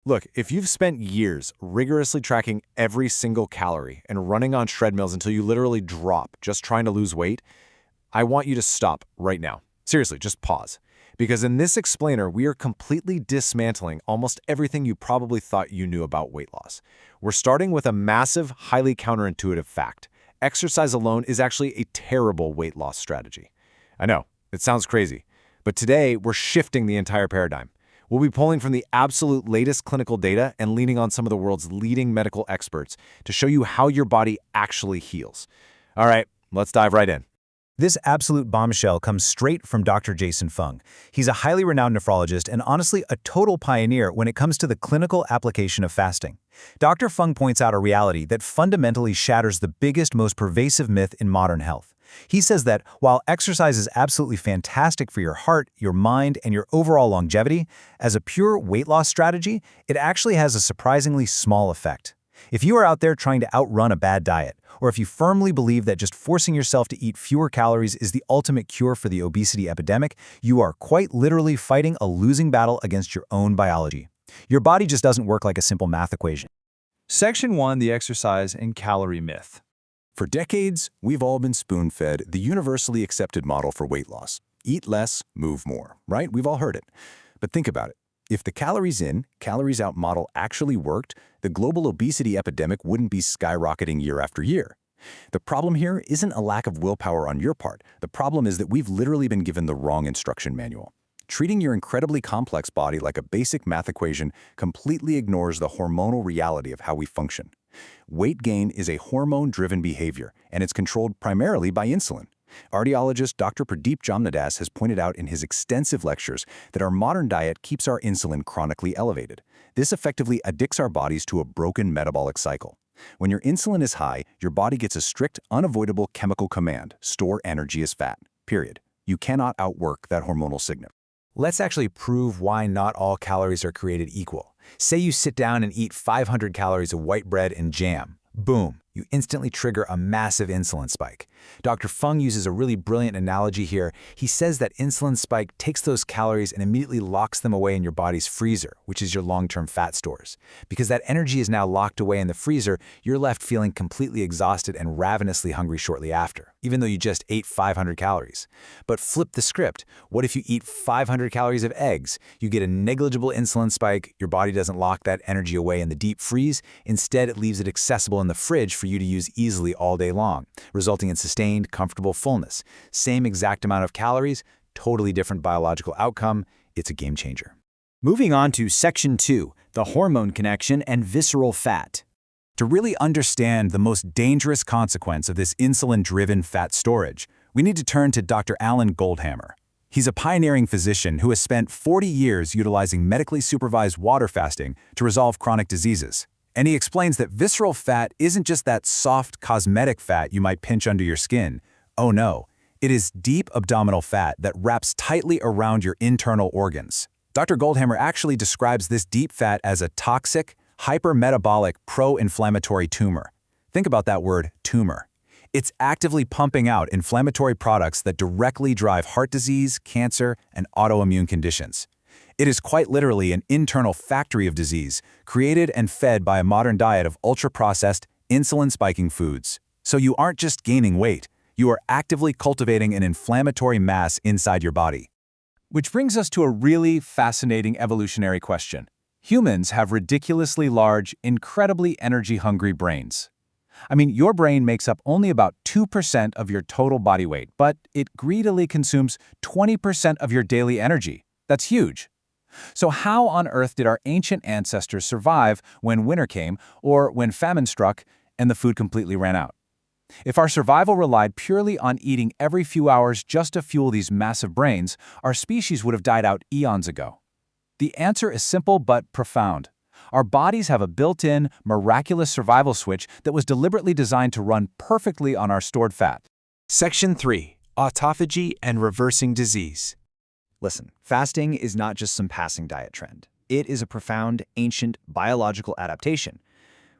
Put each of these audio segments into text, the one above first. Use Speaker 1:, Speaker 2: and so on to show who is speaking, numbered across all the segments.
Speaker 1: Look, if you've spent years rigorously tracking every single calorie and running on treadmills until you literally drop just trying to lose weight, I want you to stop right now. Seriously, just pause. Because in this explainer, we are completely dismantling almost everything you probably thought you knew about weight loss. We're starting with a massive, highly counterintuitive fact. Exercise alone is actually a terrible weight loss strategy. I know, it sounds crazy, but today we're shifting the entire paradigm. We'll be pulling from the absolute latest clinical data and leaning on some of the world's leading medical experts to show you how your body actually heals. All right, let's dive right in.
Speaker 2: This absolute bombshell comes straight from Dr. Jason Fung. He's a highly renowned nephrologist and honestly a total pioneer when it comes to the clinical application of fasting. Dr. Fung points out a reality that fundamentally shatters the biggest, most pervasive myth in modern health. He says that while exercise is absolutely fantastic for your heart, your mind, and your overall longevity, as a pure weight loss strategy, it actually has a surprisingly small effect. If you are out there trying to outrun a bad diet, or if you firmly believe that just forcing yourself to eat fewer calories is the ultimate cure for the obesity epidemic, you are quite literally fighting a losing battle against your own biology. Your body just doesn't work like a simple math equation.
Speaker 3: Section 1, the exercise and calorie myth.
Speaker 4: For decades, we've all been spoon-fed the universally accepted model for weight loss. Eat less, move more, right? We've all heard it. But think about it. If the calories in, calories out model actually worked, the global obesity epidemic wouldn't be skyrocketing year after year. The problem here isn't a lack of willpower on your part. The problem is that we've literally been given the wrong instruction manual. Treating your incredibly complex body like a basic math equation completely ignores the hormonal reality of how we function. Weight gain is a hormone-driven behavior, and it's controlled primarily by insulin. Cardiologist Dr. Pradip Jamnadas has pointed out in his extensive lectures that our modern diet keeps our insulin chronically elevated. This effectively addicts our bodies to a broken metabolic cycle. When your insulin is high, your body gets a strict, unavoidable chemical command: store energy as fat, period. You cannot outwork that hormonal signal.
Speaker 2: Let's actually prove why not all calories are created equal. Say you sit down and eat 500 calories of white bread and jam. Boom, you instantly trigger a massive insulin spike. Dr. Fung uses a really brilliant analogy here. He says that insulin spike takes those calories and immediately locks them away in your body's freezer, which is your long-term fat stores. Because that energy is now locked away in the freezer, you're left feeling completely exhausted and ravenously hungry shortly after, even though you just ate 500 calories. But flip the script. What if you eat 500 calories of eggs? You get a negligible insulin spike, your body doesn't lock that energy away in the deep freeze, instead it leaves it accessible in the fridge for you to use easily all day long, resulting in sustained, comfortable fullness. Same exact amount of calories, totally different biological outcome. It's a game changer.
Speaker 5: Moving on to Section 2, the hormone connection and visceral fat.
Speaker 2: To really understand the most dangerous consequence of this insulin-driven fat storage, we need to turn to Dr. Alan Goldhammer. He's a pioneering physician who has spent 40 years utilizing medically supervised water fasting to resolve chronic diseases. And he explains that visceral fat isn't just that soft, cosmetic fat you might pinch under your skin. Oh no, it is deep abdominal fat that wraps tightly around your internal organs. Dr. Goldhammer actually describes this deep fat as a toxic, hypermetabolic, pro-inflammatory tumor. Think about that word, tumor. It's actively pumping out inflammatory products that directly drive heart disease, cancer, and autoimmune conditions. It is quite literally an internal factory of disease, created and fed by a modern diet of ultra-processed, insulin-spiking foods. So you aren't just gaining weight, you are actively cultivating an inflammatory mass inside your body.
Speaker 3: Which brings us to a really fascinating evolutionary question. Humans have ridiculously large, incredibly energy-hungry brains. I mean, your brain makes up only about 2% of your total body weight, but it greedily consumes 20% of your daily energy. That's huge. So how on earth did our ancient ancestors survive when winter came or when famine struck and the food completely ran out? If our survival relied purely on eating every few hours just to fuel these massive brains, our species would have died out eons ago. The answer is simple but profound. Our bodies have a built-in, miraculous survival switch that was deliberately designed to run perfectly on our stored fat.
Speaker 5: Section 3, Autophagy and reversing disease.
Speaker 6: Listen, fasting is not just some passing diet trend. It is a profound, ancient, biological adaptation.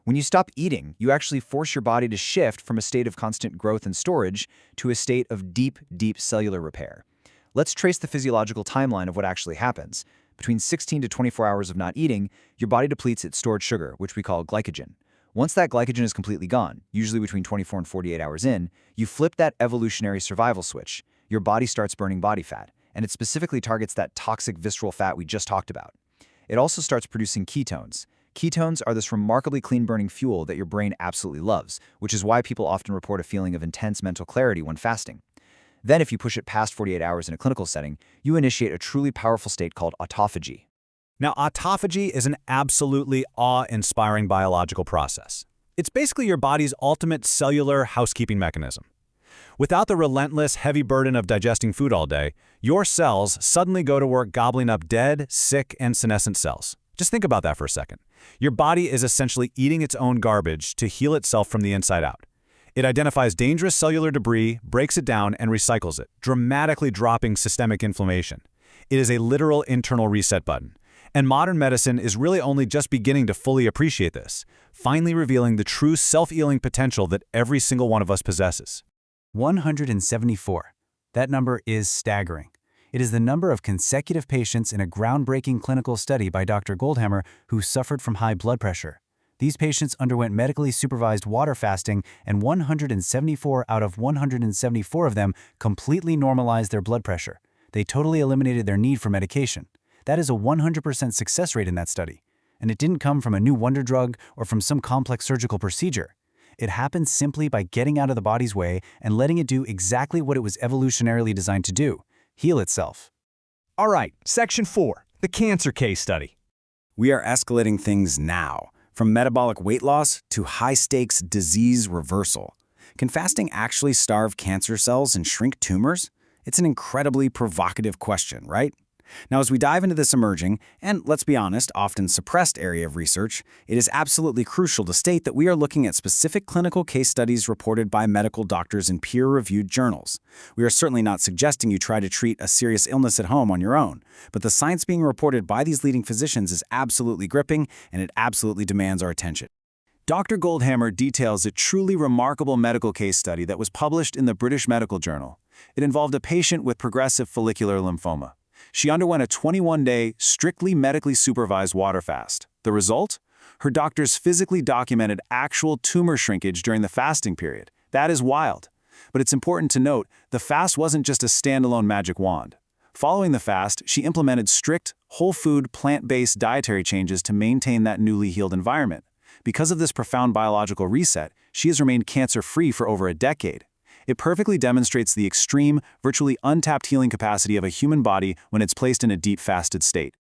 Speaker 6: When you stop eating, you actually force your body to shift from a state of constant growth and storage to a state of deep, deep cellular repair. Let's trace the physiological timeline of what actually happens. Between 16 to 24 hours of not eating, your body depletes its stored sugar, which we call glycogen. Once that glycogen is completely gone, usually between 24 and 48 hours in, you flip that evolutionary survival switch. Your body starts burning body fat, and it specifically targets that toxic visceral fat we just talked about. It also starts producing ketones. Ketones are this remarkably clean-burning fuel that your brain absolutely loves, which is why people often report a feeling of intense mental clarity when fasting. Then, if you push it past 48 hours in a clinical setting, you initiate a truly powerful state called autophagy.
Speaker 2: Now, autophagy is an absolutely awe-inspiring biological process. It's basically your body's ultimate cellular housekeeping mechanism. Without the relentless, heavy burden of digesting food all day, your cells suddenly go to work gobbling up dead, sick, and senescent cells. Just think about that for a second. Your body is essentially eating its own garbage to heal itself from the inside out. It identifies dangerous cellular debris, breaks it down, and recycles it, dramatically dropping systemic inflammation. It is a literal internal reset button. And modern medicine is really only just beginning to fully appreciate this, finally revealing the true self-healing potential that every single one of us possesses.
Speaker 3: 174. That number is staggering. It is the number of consecutive patients in a groundbreaking clinical study by Dr. Goldhammer who suffered from high blood pressure. These patients underwent medically supervised water fasting, and 174 out of 174 of them completely normalized their blood pressure. They totally eliminated their need for medication. That is a 100% success rate in that study. And it didn't come from a new wonder drug or from some complex surgical procedure. It happened simply by getting out of the body's way and letting it do exactly what it was evolutionarily designed to do: heal itself.
Speaker 2: All right, Section 4, the cancer case study.
Speaker 4: We are escalating things now, from metabolic weight loss to high-stakes disease reversal. Can fasting actually starve cancer cells and shrink tumors? It's an incredibly provocative question, right? Now, as we dive into this emerging, and let's be honest, often suppressed area of research, it is absolutely crucial to state that we are looking at specific clinical case studies reported by medical doctors in peer-reviewed journals. We are certainly not suggesting you try to treat a serious illness at home on your own, but the science being reported by these leading physicians is absolutely gripping, and it absolutely demands our attention. Dr. Goldhammer details a truly remarkable medical case study that was published in the British Medical Journal. It involved a patient with progressive follicular lymphoma. She underwent a 21-day, strictly medically supervised water fast. The result? Her doctors physically documented actual tumor shrinkage during the fasting period. That is wild. But it's important to note, the fast wasn't just a standalone magic wand. Following the fast, she implemented strict, whole food, plant-based dietary changes to maintain that newly healed environment. Because of this profound biological reset, she has remained cancer-free for over a decade. It perfectly demonstrates the extreme, virtually untapped healing capacity of a human body when it's placed in a deep fasted state.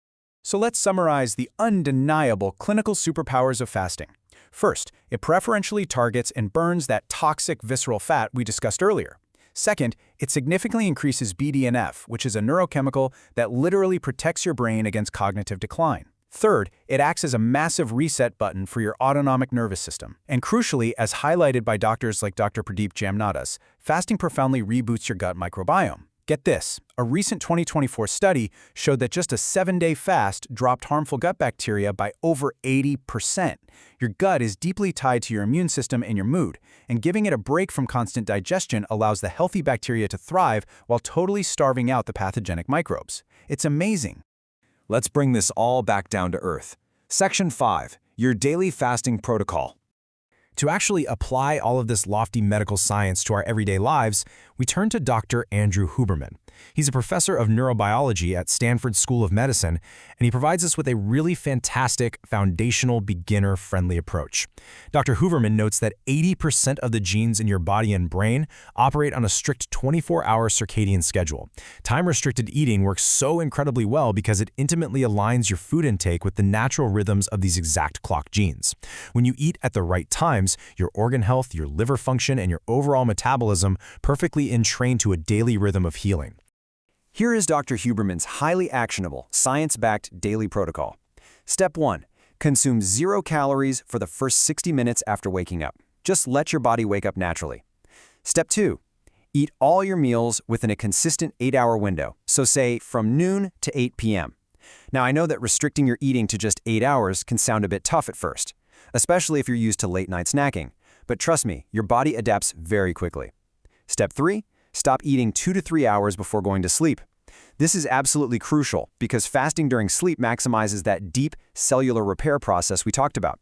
Speaker 3: So let's summarize the undeniable clinical superpowers of fasting. First, it preferentially targets and burns that toxic visceral fat we discussed earlier. Second, it significantly increases BDNF, which is a neurochemical that literally protects your brain against cognitive decline. Third, it acts as a massive reset button for your autonomic nervous system. And crucially, as highlighted by doctors like Dr. Pradip Jamnadas, fasting profoundly reboots your gut microbiome. Get this, a recent 2024 study showed that just a 7-day fast dropped harmful gut bacteria by over 80%. Your gut is deeply tied to your immune system and your mood, and giving it a break from constant digestion allows the healthy bacteria to thrive while totally starving out the pathogenic microbes. It's amazing.
Speaker 1: Let's bring this all back down to earth. Section 5, your daily fasting protocol.
Speaker 2: To actually apply all of this lofty medical science to our everyday lives, we turn to Dr. Andrew Huberman. He's a professor of neurobiology at Stanford School of Medicine, and he provides us with a really fantastic, foundational, beginner-friendly approach. Dr. Huberman notes that 80% of the genes in your body and brain operate on a strict 24-hour circadian schedule. Time-restricted eating works so incredibly well because it intimately aligns your food intake with the natural rhythms of these exact clock genes. When you eat at the right times, your organ health, your liver function, and your overall metabolism perfectly entrain to a daily rhythm of healing.
Speaker 1: Here is Dr. Huberman's highly actionable, science-backed daily protocol. Step 1. Consume 0 calories for the first 60 minutes after waking up. Just let your body wake up naturally. Step 2. Eat all your meals within a consistent 8-hour window, so say from noon to 8 p.m. Now, I know that restricting your eating to just 8 hours can sound a bit tough at first, especially if you're used to late-night snacking. But trust me, your body adapts very quickly. Step 3. Stop eating 2 to 3 hours before going to sleep.
Speaker 6: This is absolutely crucial because fasting during sleep maximizes that deep cellular repair process we talked about.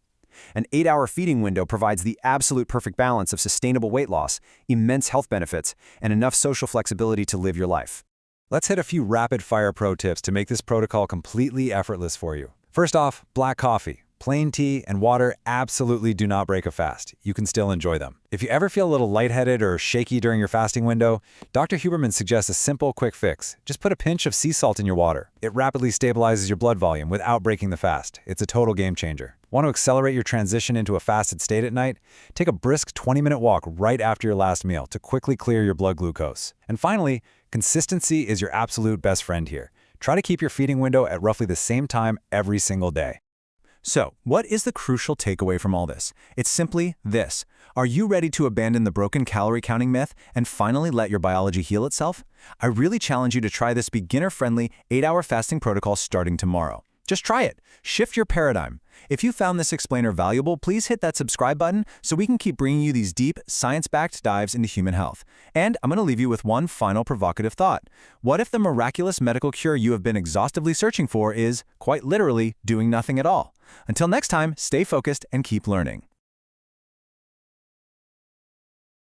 Speaker 6: An 8-hour feeding window provides the absolute perfect balance of sustainable weight loss, immense health benefits, and enough social flexibility to live your life.
Speaker 2: Let's hit a few rapid-fire pro tips to make this protocol completely effortless for you. First off, black coffee. Plain tea and water absolutely do not break a fast. You can still enjoy them. If you ever feel a little lightheaded or shaky during your fasting window, Dr. Huberman suggests a simple, quick fix. Just put a pinch of sea salt in your water. It rapidly stabilizes your blood volume without breaking the fast. It's a total game changer. Want to accelerate your transition into a fasted state at night? Take a brisk 20-minute walk right after your last meal to quickly clear your blood glucose. And finally, consistency is your absolute best friend here. Try to keep your feeding window at roughly the same time every single day.
Speaker 6: So, what is the crucial takeaway from all this? It's simply this. Are you ready to abandon the broken calorie counting myth and finally let your biology heal itself? I really challenge you to try this beginner-friendly 8-hour fasting protocol starting tomorrow. Just try it. Shift your paradigm. If you found this explainer valuable, please hit that subscribe button so we can keep bringing you these deep, science-backed dives into human health. And I'm going to leave you with one final provocative thought. What if the miraculous medical cure you have been exhaustively searching for is, quite literally, doing nothing at all? Until next time, stay focused and keep learning.